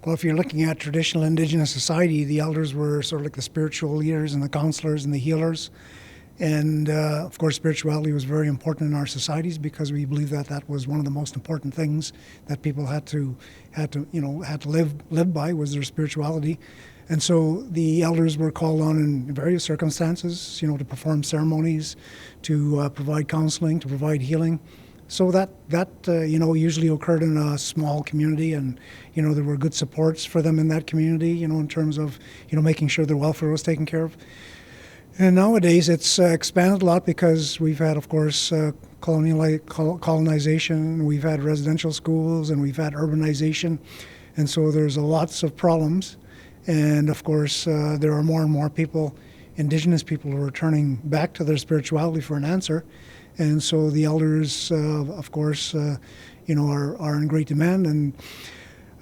Well, if you're looking at traditional Indigenous society, the elders were sort of like the spiritual leaders and the counselors and the healers. And of course, spirituality was very important in our societies because we believe that that was one of the most important things that people had to live by was their spirituality. And so the elders were called on in various circumstances, to perform ceremonies, to provide counseling, to provide healing. So that usually occurred in a small community, and there were good supports for them in that community, in terms of making sure their welfare was taken care of. And nowadays it's expanded a lot because we've had, of course, colonization, we've had residential schools, and we've had urbanization, and so there's lots of problems. And of course, there are more and more people, Indigenous people, who are turning back to their spirituality for an answer. And so the elders, of course, are in great demand. And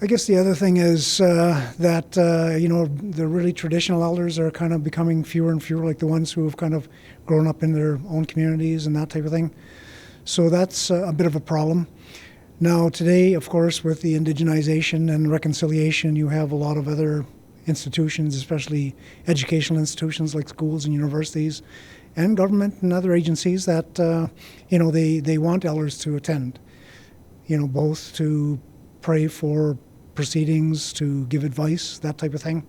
I guess the other thing is that, the really traditional elders are kind of becoming fewer and fewer, like the ones who have kind of grown up in their own communities and that type of thing. So that's a bit of a problem. Now, today, of course, with the indigenization and reconciliation, you have a lot of other institutions, especially educational institutions like schools and universities and government and other agencies that, they want elders to attend, both to pray for proceedings, to give advice, that type of thing.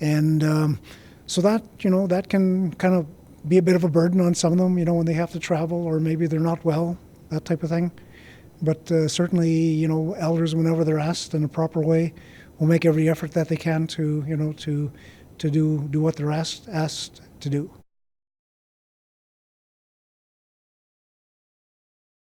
And so that, that can kind of be a bit of a burden on some of them, when they have to travel or maybe they're not well, that type of thing. But certainly, elders, whenever they're asked in a proper way, will make every effort that they can to, to do what they're asked to do.